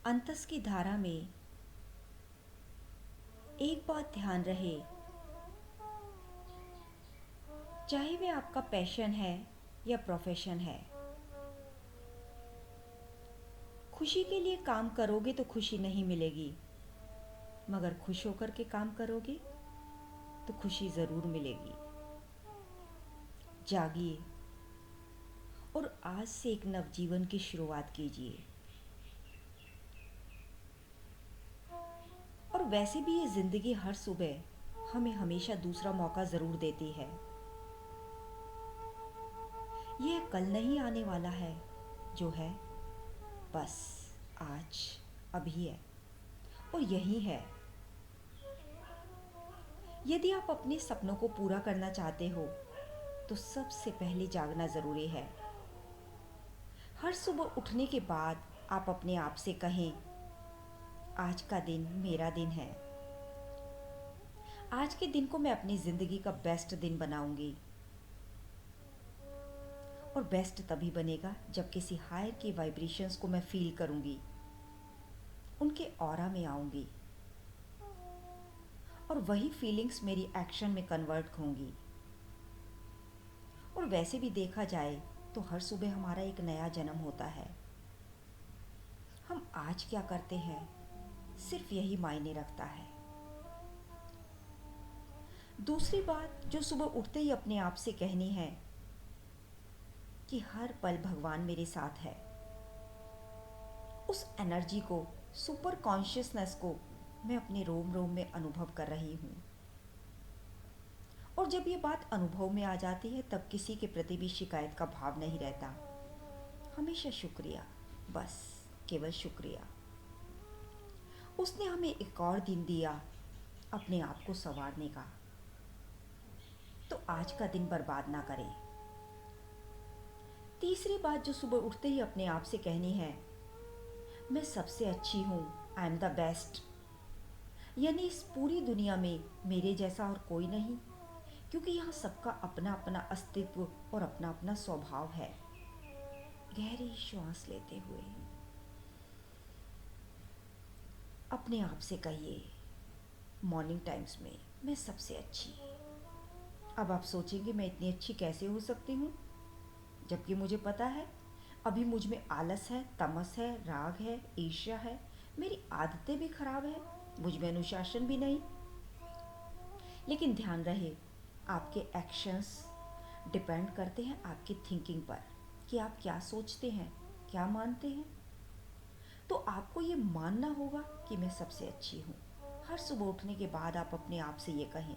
अंतस की धारा में एक बात ध्यान रहे, चाहे वे आपका पैशन है या प्रोफेशन है, खुशी के लिए काम करोगे तो खुशी नहीं मिलेगी, मगर खुश होकर के काम करोगे तो खुशी ज़रूर मिलेगी। जागिए और आज से एक नवजीवन की शुरुआत कीजिए। और वैसे भी ये ज़िंदगी हर सुबह हमें हमेशा दूसरा मौका ज़रूर देती है। यह कल नहीं आने वाला है, जो है बस आज, अभी है और यही है। यदि आप अपने सपनों को पूरा करना चाहते हो तो सबसे पहले जागना ज़रूरी है। हर सुबह उठने के बाद आप अपने आप से कहें, आज का दिन मेरा दिन है। आज के दिन को मैं अपनी ज़िंदगी का बेस्ट दिन बनाऊंगी। और बेस्ट तभी बनेगा जब किसी हायर की वाइब्रेशंस को मैं फील करूंगी, उनके ऑरा में आऊंगी और वही फीलिंग्स मेरी एक्शन में कन्वर्ट होंगी। और वैसे भी देखा जाए तो हर सुबह हमारा एक नया जन्म होता है। हम आज क्या करते हैं, सिर्फ यही मायने रखता है। दूसरी बात जो सुबह उठते ही अपने आप से कहनी है कि हर पल भगवान मेरे साथ है। उस एनर्जी को, सुपर कॉन्शियसनेस को मैं अपने रोम रोम में अनुभव कर रही हूँ। और जब ये बात अनुभव में आ जाती है तब किसी के प्रति भी शिकायत का भाव नहीं रहता। हमेशा शुक्रिया, बस केवल शुक्रिया। उसने हमें एक और दिन दिया अपने आप को संवारने का, तो आज का दिन बर्बाद ना करें। तीसरी बात जो सुबह उठते ही अपने आप से कहनी है, मैं सबसे अच्छी हूँ, आई एम द बेस्ट। यानी इस पूरी दुनिया में मेरे जैसा और कोई नहीं, क्योंकि यहाँ सबका अपना अपना अस्तित्व और अपना अपना स्वभाव है। गहरी श्वास लेते हुए अपने आप से कहिए मॉर्निंग टाइम्स में, मैं सबसे अच्छी। अब आप सोचेंगे मैं इतनी अच्छी कैसे हो सकती हूँ, जबकि मुझे पता है अभी मुझ में आलस है, तमस है, राग है, ईर्ष्या है, मेरी आदतें भी खराब है, मुझ में अनुशासन भी नहीं। लेकिन ध्यान रहे, आपके एक्शंस डिपेंड करते हैं आपकी थिंकिंग पर, कि आप क्या सोचते हैं, क्या मानते हैं। तो आपको ये मानना होगा कि मैं सबसे अच्छी हूँ। हर सुबह उठने के बाद आप अपने आप से ये कहें।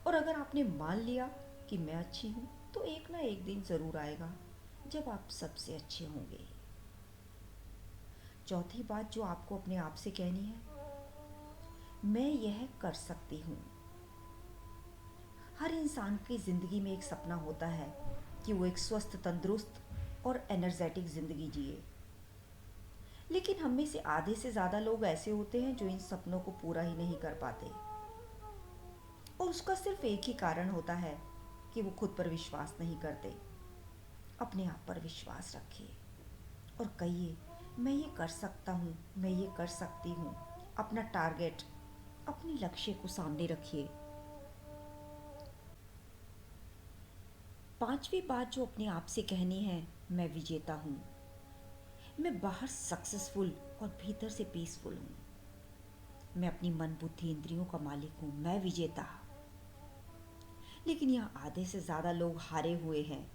और अगर आपने मान लिया कि मैं अच्छी हूँ, तो एक ना एक दिन ज़रूर आएगा जब आप सबसे अच्छे होंगे। चौथी बात जो आपको अपने आप से कहनी है, मैं यह कर सकती हूँ। हर इंसान की ज़िंदगी में एक सपना होता है कि वो एक स्वस्थ, तंदुरुस्त और एनर्जेटिक ज़िंदगी जिए। लेकिन हम में से आधे से ज़्यादा लोग ऐसे होते हैं जो इन सपनों को पूरा ही नहीं कर पाते। और उसका सिर्फ एक ही कारण होता है कि वो खुद पर विश्वास नहीं करते। अपने आप पर विश्वास रखिए और कहिए, मैं ये कर सकता हूँ, मैं ये कर सकती हूँ। अपना टारगेट, अपने लक्ष्य को सामने रखिए। पांचवी बात जो अपने आप से कहनी है, मैं विजेता हूँ। मैं बाहर सक्सेसफुल और भीतर से पीसफुल हूँ। मैं अपनी मन, बुद्धि, इंद्रियों का मालिक हूँ, मैं विजेता। लेकिन यहाँ आधे से ज़्यादा लोग हारे हुए हैं।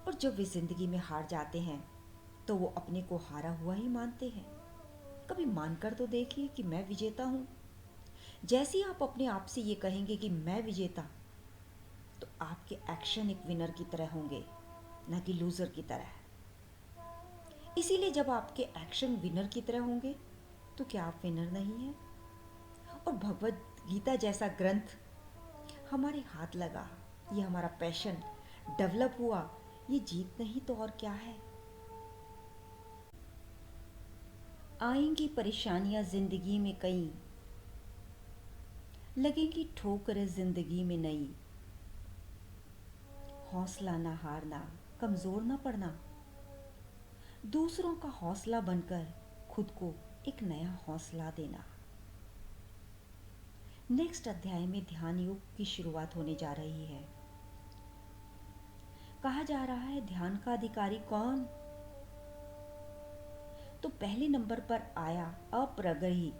और जब वे जिंदगी में हार जाते हैं तो वो अपने को हारा हुआ ही मानते हैं। कभी मानकर तो देखिए कि मैं विजेता हूँ। जैसे ही आप अपने आप से ये कहेंगे कि मैं विजेता, तो आपके एक्शन एक विनर की तरह होंगे, न कि लूज़र की तरह। इसीलिए जब आपके एक्शन विनर की तरह होंगे तो क्या आप विनर नहीं हैं? और भगवत गीता जैसा ग्रंथ हमारे हाथ लगा, ये हमारा पैशन डेवलप हुआ, ये जीत नहीं तो और क्या है। आएंगी परेशानियां जिंदगी में कई, लगेंगी ठोकरें जिंदगी में नई। हौसला ना हारना, कमज़ोर ना पड़ना, दूसरों का हौसला बनकर खुद को एक नया हौसला देना। नेक्स्ट अध्याय में ध्यान योग की शुरुआत होने जा रही है। कहा जा रहा है ध्यान का अधिकारी कौन? तो पहले नंबर पर आया अप्रग्रही,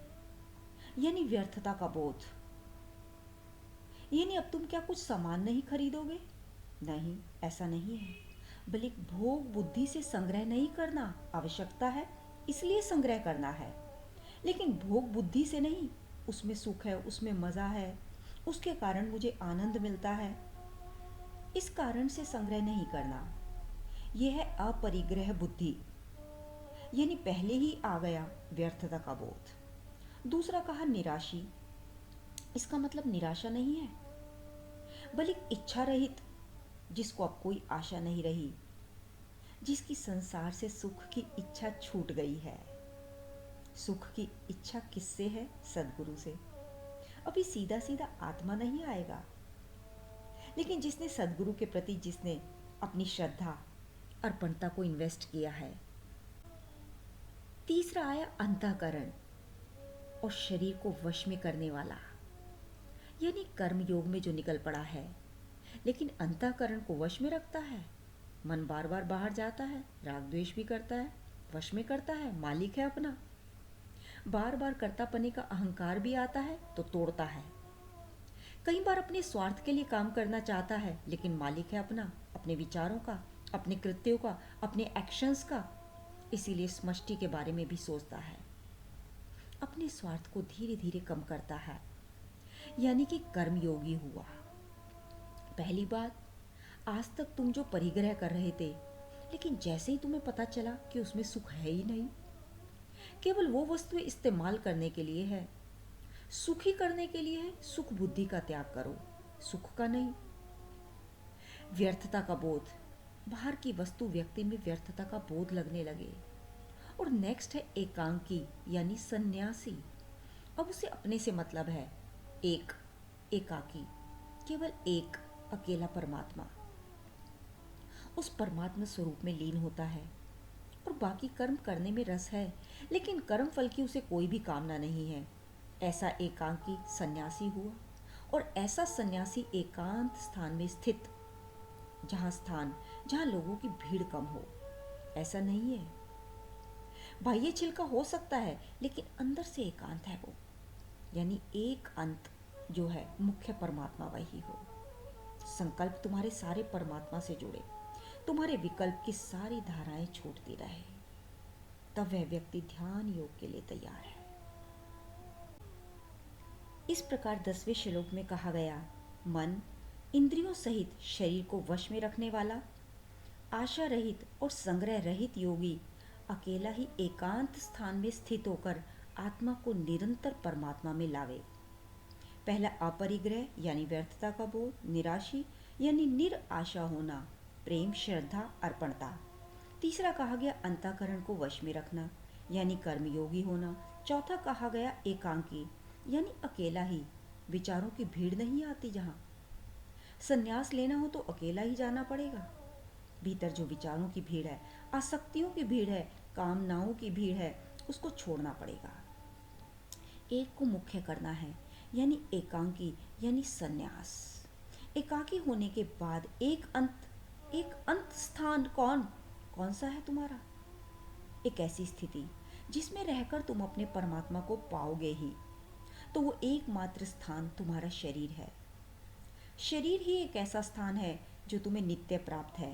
यानी व्यर्थता का बोध। यानी अब तुम क्या कुछ सामान नहीं खरीदोगे? नहीं, ऐसा नहीं है। बल्कि भोग बुद्धि से संग्रह नहीं करना आवश्यकता है, इसलिए संग्रह करना है, लेकिन भोग बुद्धि से नहीं। उसमें सुख है, उसमें मजा है, उसके कारण मुझे आनंद मिलता है, इस कारण से संग्रह नहीं करना। यह है अपरिग्रह बुद्धि, यानी पहले ही आ गया व्यर्थता का बोध। दूसरा कहा निराशी। इसका मतलब निराशा नहीं है, बल्कि इच्छा रहित, जिसको अब कोई आशा नहीं रही, जिसकी संसार से सुख की इच्छा छूट गई है। सुख की इच्छा किससे है? सद्गुरु से। अभी सीधा सीधा आत्मा नहीं आएगा, लेकिन जिसने सद्गुरु के प्रति जिसने अपनी श्रद्धा अर्पणता को इन्वेस्ट किया है। तीसरा आया अंतःकरण और शरीर को वश में करने वाला, यानी कर्म योग में जो निकल पड़ा है, लेकिन अंतःकरण को वश में रखता है। मन बार बार बाहर जाता है, राग द्वेष भी करता है, वश में करता है, मालिक है अपना। बार बार कर्तापने का अहंकार भी आता है तो तोड़ता है। कई बार अपने स्वार्थ के लिए काम करना चाहता है, लेकिन मालिक है अपना, अपने विचारों का, अपने कृत्यों का, अपने एक्शंस का। इसीलिए समष्टि के बारे में भी सोचता है। अपने स्वार्थ को धीरे धीरे कम करता है, यानी कि कर्मयोगी हुआ। पहली बात, आज तक तुम जो परिग्रह कर रहे थे, लेकिन जैसे ही तुम्हें पता चला कि उसमें सुख है ही नहीं, केवल वो वस्तुएं इस्तेमाल करने के लिए है, सुखी करने के लिए है, सुख बुद्धि का त्याग करो, सुख का नहीं। व्यर्थता का बोध, बाहर की वस्तु व्यक्ति में व्यर्थता का बोध लगने लगे। और नेक्स्ट है एकांकी, यानी सन्यासी। अब उसे अपने से मतलब है, एक, एकाकी, केवल एक, अकेला परमात्मा। उस परमात्मा स्वरूप में लीन होता है और बाकी कर्म करने में रस है, लेकिन कर्म फल की उसे कोई भी कामना नहीं है। ऐसा एकांकी सन्यासी हुआ। और ऐसा सन्यासी एकांत स्थान में स्थित, जहाँ लोगों की भीड़ कम हो। ऐसा नहीं है, बाह्य छिलका हो सकता है, लेकिन अंदर से एकांत है वो, यानी एक अंत जो है मुख्य परमात्मा वही हो। संकल्प तुम्हारे सारे परमात्मा से जुड़े, तुम्हारे विकल्प की सारी धाराएं छूटती रहे, तब वह व्यक्ति ध्यान योग के लिए तैयार है। इस प्रकार 10वें श्लोक में कहा गया, मन इंद्रियों सहित शरीर को वश में रखने वाला, आशा रहित और संग्रह रहित योगी अकेला ही एकांत स्थान में स्थित होकर आत्मा को निरंतर परमात्मा में लावे। पहला अपरिग्रह यानी व्यर्थता का बोध, निराशी यानी निराशा होना, प्रेम श्रद्धा अर्पणता। तीसरा कहा गया अंतःकरण को वश में रखना, यानी कर्मयोगी होना। चौथा कहा गया एकांकी, यानी अकेला ही, विचारों की भीड़ नहीं आती। जहाँ संन्यास लेना हो तो अकेला ही जाना पड़ेगा। भीतर जो विचारों की भीड़ है, आसक्तियों की भीड़ है, कामनाओं की भीड़ है, उसको छोड़ना पड़ेगा। एक को मुख्य करना है, यानी एकांकी, यानी संन्यास। एकाकी होने के बाद एक अंत स्थान कौन सा है तुम्हारा? एक ऐसी स्थिति जिसमें रहकर तुम अपने परमात्मा को पाओगे ही। तो वो एकमात्र स्थान तुम्हारा शरीर है। शरीर ही एक ऐसा स्थान है जो तुम्हें नित्य प्राप्त है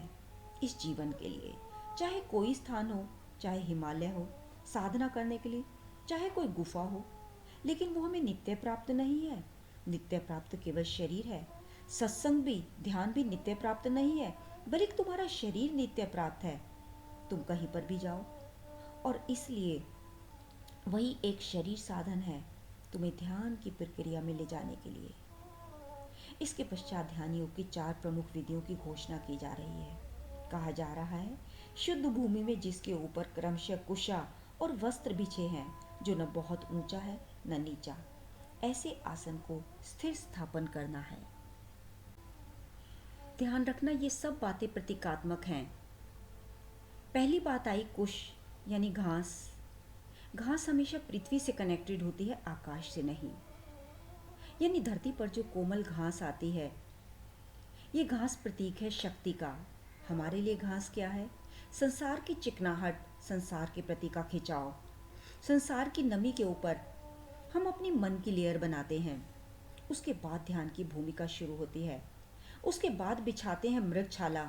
इस जीवन के लिए। चाहे कोई स्थान हो, चाहे हिमालय हो साधना करने के लिए, चाहे कोई गुफा हो, लेकिन वो हमें नित्य प्राप्त नहीं है। नित्य प्राप्त केवल शरीर है। सत्संग भी, ध्यान भी नित्य प्राप्त नहीं है, बल्कि तुम्हारा शरीर नित्य प्राप्त है। तुम कहीं पर भी जाओ, और इसलिए वही एक शरीर साधन है तुम्हें ध्यान की प्रक्रिया में ले जाने के लिए। इसके पश्चात ध्यान योग की 4 प्रमुख विधियों की घोषणा की जा रही है। कहा जा रहा है, शुद्ध भूमि में जिसके ऊपर क्रमशः कुशा और वस्त्र बिछे हैं, जो न बहुत ऊंचा है न नीचा, ऐसे आसन को स्थिर स्थापन करना है। ध्यान रखना, ये सब बातें प्रतीकात्मक हैं। पहली बात आई कुश यानी घास। घास हमेशा पृथ्वी से कनेक्टेड होती है, आकाश से नहीं। यानी धरती पर जो कोमल घास आती है, ये घास प्रतीक है शक्ति का। हमारे लिए घास क्या है? संसार की चिकनाहट, संसार के प्रति का खिंचाव, संसार की नमी के ऊपर हम अपनी मन की लेयर बनाते हैं। उसके बाद ध्यान की भूमिका शुरू होती है। उसके बाद बिछाते हैं मृगछाला,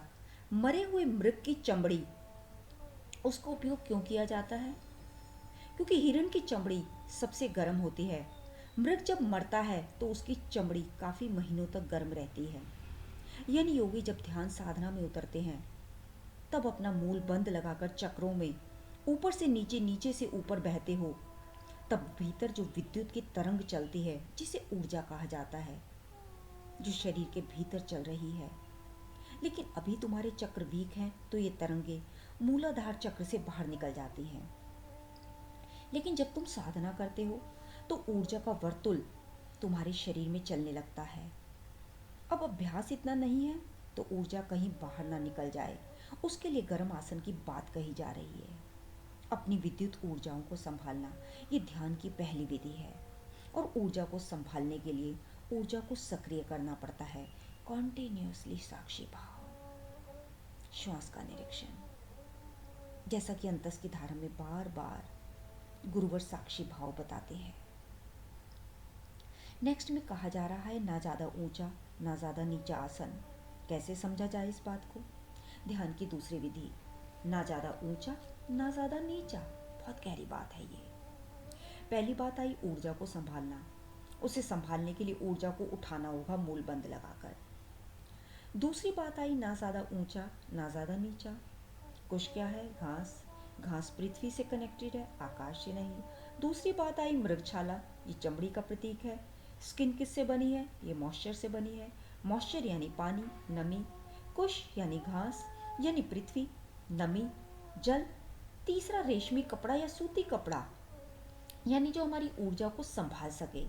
मरे हुए मृग की चमड़ी। उसका उपयोग क्यों किया जाता है? क्योंकि हिरण की चमड़ी सबसे गर्म होती है। मृग जब मरता है तो उसकी चमड़ी काफ़ी महीनों तक गर्म रहती है। यानी योगी जब ध्यान साधना में उतरते हैं, तब अपना मूल बंद लगाकर चक्रों में ऊपर से नीचे, नीचे से ऊपर बहते हो, तब भीतर जो विद्युत की तरंग चलती है, जिसे ऊर्जा कहा जाता है, जो शरीर के भीतर चल रही है। लेकिन अभी तुम्हारे चक्र वीक हैं, तो ये तरंगे मूलाधार चक्र से बाहर निकल जाती हैं। लेकिन जब तुम साधना करते हो तो ऊर्जा का वर्तुल तुम्हारे शरीर में चलने लगता है। अब अभ्यास इतना नहीं है तो ऊर्जा कहीं बाहर ना निकल जाए, उसके लिए गर्म आसन की बात कही जा रही है। अपनी विद्युत ऊर्जाओं को संभालना, ये ध्यान की पहली विधि है। और ऊर्जा को संभालने के लिए ऊर्जा को सक्रिय करना पड़ता है। कॉन्टिन्यूसली साक्षी भाव, श्वास का निरीक्षण, जैसा कि अंतस की धारा में बार बार गुरुवर साक्षी भाव बताते हैं। नेक्स्ट में कहा जा रहा है ना ज़्यादा ऊंचा ना ज़्यादा नीचा आसन। कैसे समझा जाए इस बात को? ध्यान की दूसरी विधि, ना ज़्यादा ऊंचा ना ज़्यादा नीचा। बहुत गहरी बात है ये। पहली बात आई ऊर्जा को संभालना। उसे संभालने के लिए ऊर्जा को उठाना होगा मूल बंद लगाकर। दूसरी बात आई ना ज़्यादा ऊंचा ना ज़्यादा नीचा। कुछ क्या है? घास। घास पृथ्वी से कनेक्टेड है, आकाश से नहीं। दूसरी बात आई मृगछाला, ये चमड़ी का प्रतीक है। स्किन किससे बनी है? ये मॉइस्चर से बनी है। मॉइस्चर यानी पानी, नमी। कुश यानी घास यानी पृथ्वी, नमी, जल। तीसरा रेशमी कपड़ा या सूती कपड़ा, यानी जो हमारी ऊर्जा को संभाल सके।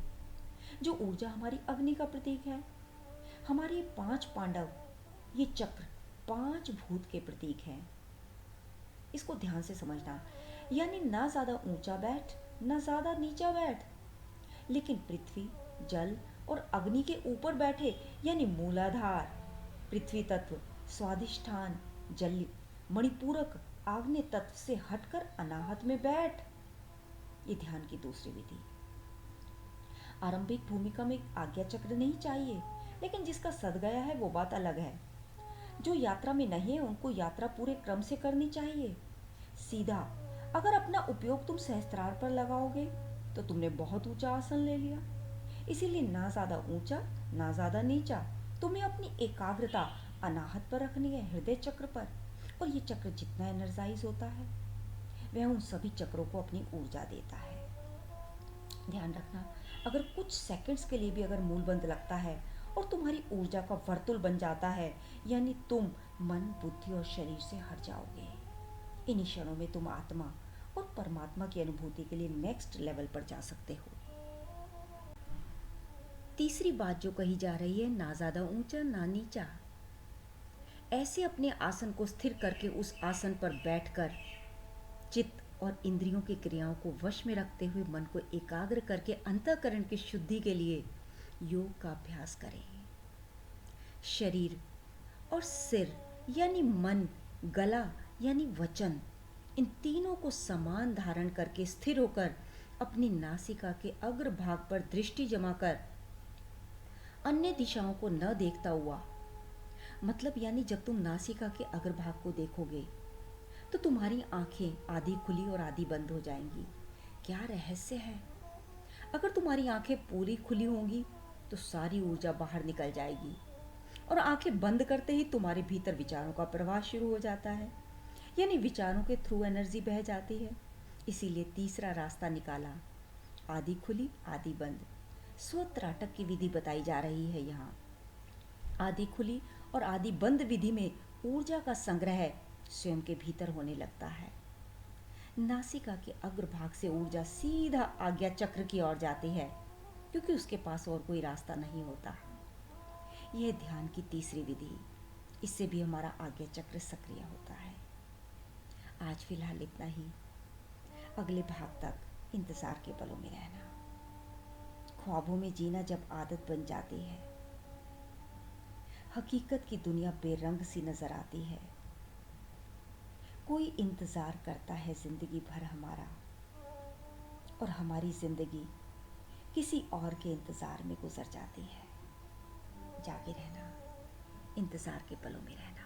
जो ऊर्जा हमारी अग्नि का प्रतीक है। हमारे 5 पांडव, ये चक्र 5 भूत के प्रतीक हैं। इसको ध्यान से समझना। यानी ना ज़्यादा ऊंचा बैठ ना ज़्यादा नीचा बैठ, लेकिन पृथ्वी, जल और अग्नि के ऊपर बैठे, यानी मूलाधार, पृथ्वी तत्व, स्वाधिष्ठान, जल, मणिपूरक, आग्नेय तत्व से हटकर अनाहत में बैठ। ये ध्यान की दूसरी विधि। आरंभिक भूमिका में आज्ञा चक्र नहीं चाहिए, लेकिन जिसका सद गया है वो बात अलग है। जो यात्रा में नहीं है उनको यात्रा पूरे क्रम से करनी चाहिए, सीधा। अगर अपना उपयोग तुम सहस्त्रार पर लगाओगे तो तुमने बहुत ऊंचा आसन ले लिया। इसीलिए ना ज़्यादा ऊंचा ना ज़्यादा नीचा। तुम्हें अपनी एकाग्रता अनाहत पर रखनी है, हृदय चक्र पर। और ये चक्र जितना एनर्जाइज होता है, वह उन सभी चक्रों को अपनी ऊर्जा देता है। ध्यान रखना, अगर कुछ सेकंड्स के लिए भी अगर मूलबंद लगता है और तुम्हारी ऊर्जा का वर्तुल बन जाता है, यानी तुम मन, बुद्धि और शरीर से हट जाओगे। इन्हीं क्षणों में तुम आत्मा और परमात्मा की अनुभूति के लिए नेक्स्ट लेवल पर जा सकते हो। तीसरी बात जो कही जा रही है, ना ज़्यादा ऊंचा ना नीचा। ऐसे अपने आसन को स्थिर करके उस आसन पर बैठकर चित्त और इंद्रियों की क्रियाओं को वश में रखते हुए मन को एकाग्र करके अंतःकरण की शुद्धि के लिए योग का अभ्यास करें। शरीर और सिर यानी मन, गला यानी वचन, इन तीनों को समान धारण करके स्थिर होकर अपनी नासिका के अग्रभाग पर दृष्टि जमा कर अन्य दिशाओं को न देखता हुआ, मतलब यानी जब तुम नासिका के अग्रभाग को देखोगे तो तुम्हारी आंखें आधी खुली और आधी बंद हो जाएंगी। क्या रहस्य है? अगर तुम्हारी आंखें पूरी खुली होंगी तो सारी ऊर्जा बाहर निकल जाएगी, और आंखें बंद करते ही तुम्हारे भीतर विचारों का प्रवाह शुरू हो जाता है, यानी विचारों के थ्रू एनर्जी बह जाती है। इसीलिए तीसरा रास्ता निकाला, आधी खुली आधी बंद। स्वत्राटक की विधि बताई जा रही है यहाँ। आधी खुली और आधी बंद विधि में ऊर्जा का संग्रह स्वयं के भीतर होने लगता है। नासिका के अग्रभाग से ऊर्जा सीधा आज्ञा चक्र की ओर जाती है, क्योंकि उसके पास और कोई रास्ता नहीं होता। यह ध्यान की तीसरी विधि। इससे भी हमारा आज्ञा चक्र सक्रिय होता है। आज फिलहाल इतना ही। अगले भाग तक इंतज़ार के पलों में रहना। ख्वाबों में जीना जब आदत बन जाती है, हकीकत की दुनिया बेरंग सी नज़र आती है। कोई इंतज़ार करता है ज़िंदगी भर हमारा, और हमारी ज़िंदगी किसी और के इंतज़ार में गुजर जाती है। जागे रहना, इंतज़ार के पलों में रहना।